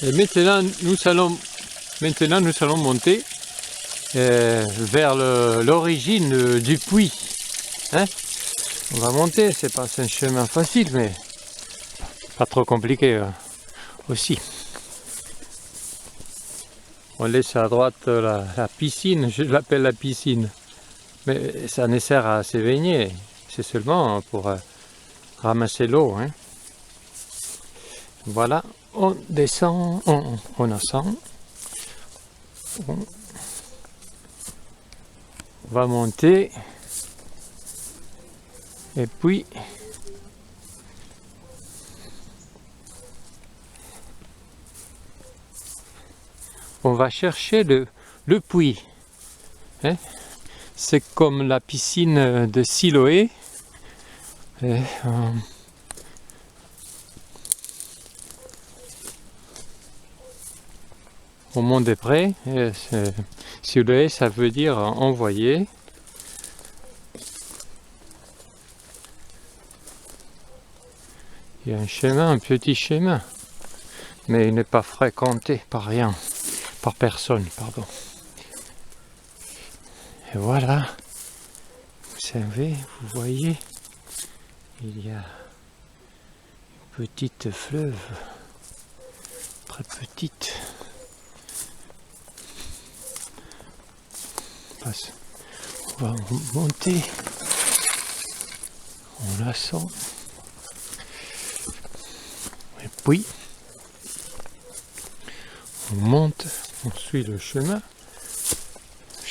Et maintenant, nous allons monter vers l'origine du puits. Hein? On va monter, c'est pas un chemin facile, mais pas trop compliqué aussi. On laisse à droite la piscine, je l'appelle la piscine, mais ça ne sert à se baigner, c'est seulement pour ramasser l'eau. Hein. Voilà, on descend, on ascend, on va monter, et puis on va chercher le puits. Hein? C'est comme la piscine de Siloé. Au Mont des Prés, Siloé, ça veut dire envoyer. Il y a un chemin, un petit chemin, mais il n'est pas fréquenté par rien. Par personne, pardon. Et voilà, vous savez, vous voyez, il y a une petite fleuve, très petite. On va monter, on la sent, et puis on monte. On suit le chemin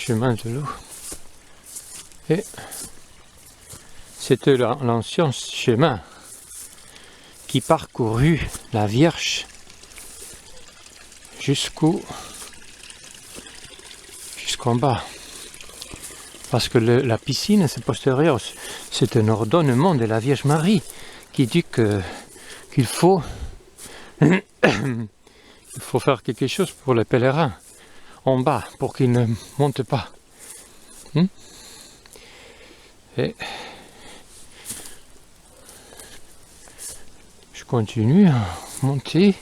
de l'eau. Et c'était l'ancien chemin qui parcourut la Vierge jusqu'en bas. Parce que la piscine, c'est postérieur. C'est un ordonnement de la Vierge Marie qui dit qu'il faut il faut faire quelque chose pour les pèlerins en bas, pour qu'ils ne montent pas. Et je continue à monter.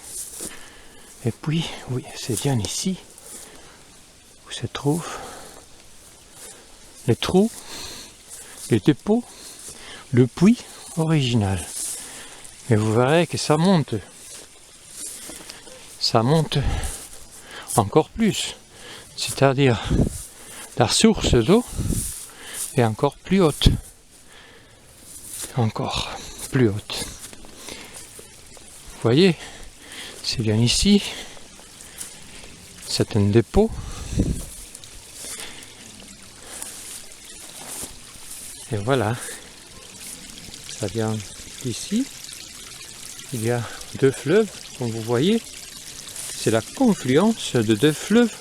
Et puis, oui, c'est bien ici où se trouvent les trous, les dépôts, le puits original. Et vous verrez que ça monte. Ça monte encore plus, c'est-à-dire la source d'eau est encore plus haute, encore plus haute. Vous voyez, c'est bien ici, c'est un dépôt, et voilà, ça vient d'ici, il y a deux fleuves, comme vous voyez. C'est la confluence de deux fleuves.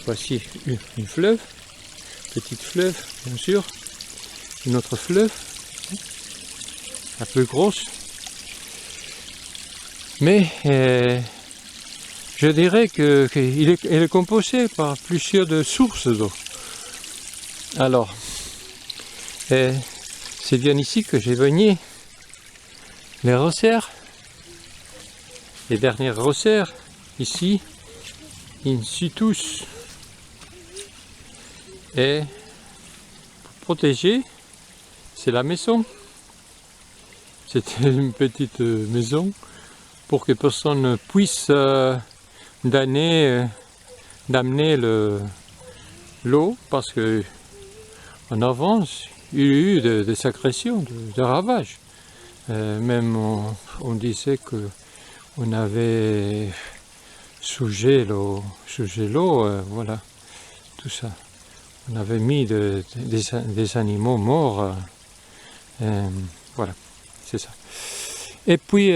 Voici une fleuve, petite fleuve bien sûr, une autre fleuve, un peu grosse. Mais je dirais qu'il est composé par plusieurs de sources d'eau. Alors, c'est bien ici que j'ai baigné les rosières. Les dernières rosières, ici, in situ. Et pour protéger, c'est la maison. C'était une petite maison pour que personne ne puisse d'amener l'eau, parce que en avance, il y a eu des agressions, de ravages. Même on disait que on avait sougé l'eau, voilà, tout ça. On avait mis des animaux morts, voilà, c'est ça. Et puis,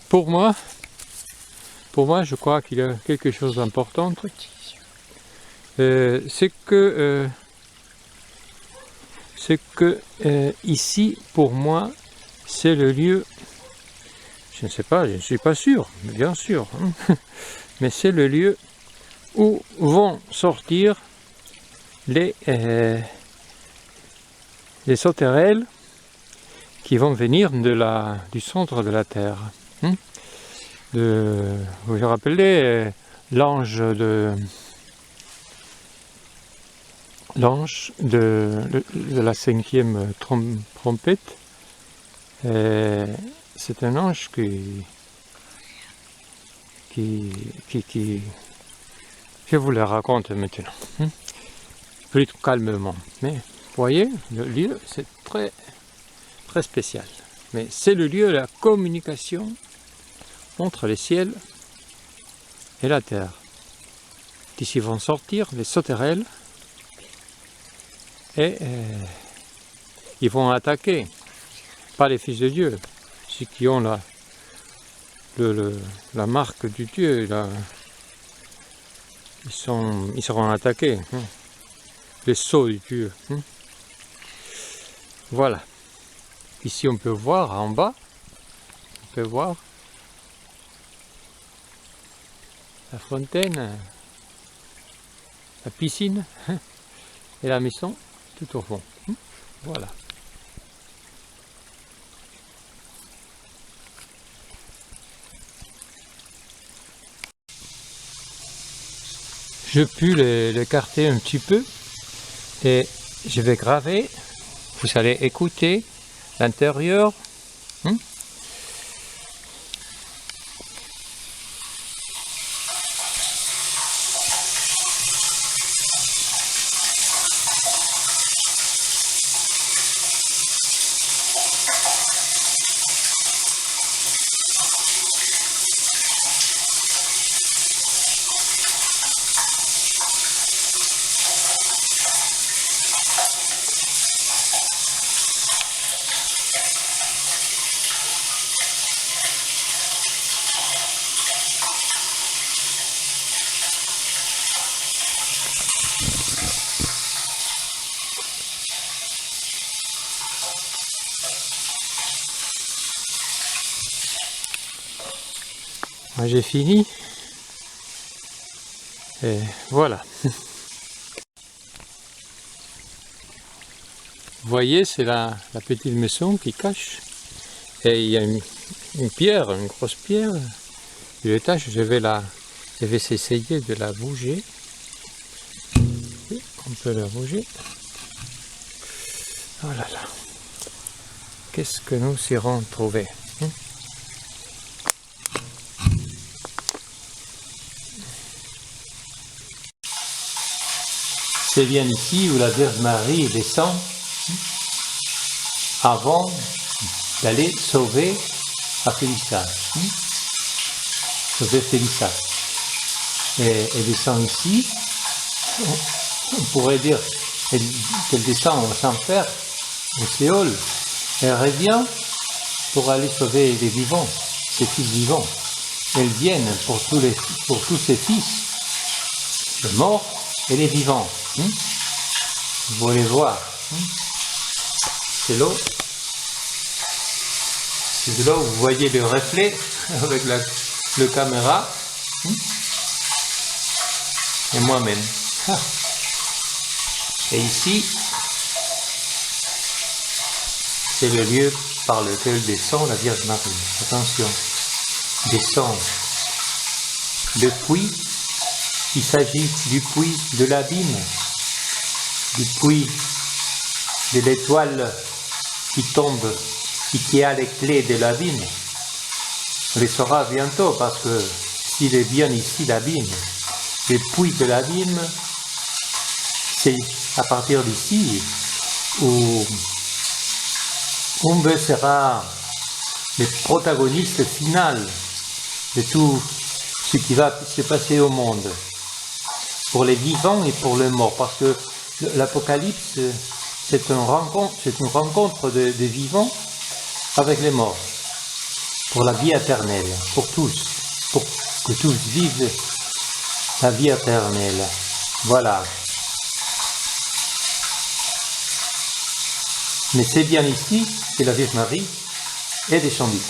pour moi, je crois qu'il y a quelque chose d'important. C'est que ici, pour moi, c'est le lieu. Je ne sais pas, je ne suis pas sûr, bien sûr, hein, mais c'est le lieu où vont sortir les sauterelles qui vont venir du centre de la Terre. vous vous rappelez, l'ange de la 5e trompette. C'est un ange qui je vous le raconte maintenant, plus calmement. Mais vous voyez, le lieu c'est très très spécial. Mais c'est le lieu de la communication entre les ciels et la terre. D'ici vont sortir les sauterelles et ils vont attaquer, pas les fils de Dieu, ceux qui ont la marque du Dieu, ils seront attaqués, les sceaux du Dieu. Voilà. Ici on peut voir en bas, on peut voir la fontaine, la piscine et la maison tout au fond. Voilà. Je puis l'écarter un petit peu et je vais graver. Vous allez écouter l'intérieur. J'ai fini. Et voilà. Vous voyez, c'est la petite maison qui cache. Et il y a une pierre, une grosse pierre. Et le tâche, je vais essayer de la bouger. On peut la bouger. Oh là là. Qu'est-ce que nous irons trouver? C'est bien ici où la Vierge Marie descend avant d'aller sauver à Félissa. Sauver Félissa. Et elle descend ici. On pourrait dire qu'elle descend aux enfers, au Séol. Elle revient pour aller sauver les vivants, ses fils vivants. Elles viennent pour tous ses fils, les morts et les vivants. Vous voulez voir, c'est l'eau. C'est de là où vous voyez le reflet avec le caméra et moi-même. Et ici, c'est le lieu par lequel descend la Vierge Marie. Attention, descend le puits. Il s'agit du puits de l'abîme, du puits de l'étoile qui tombe et qui a les clés de l'abîme. On les saura bientôt parce que s'il est bien ici l'abîme, le puits de l'abîme, c'est à partir d'ici où Umbe sera le protagoniste final de tout ce qui va se passer au monde, pour les vivants et pour les morts, parce que l'Apocalypse, c'est une rencontre des vivants avec les morts, pour la vie éternelle, pour tous, pour que tous vivent la vie éternelle. Voilà. Mais c'est bien ici que la Vierge Marie est descendue.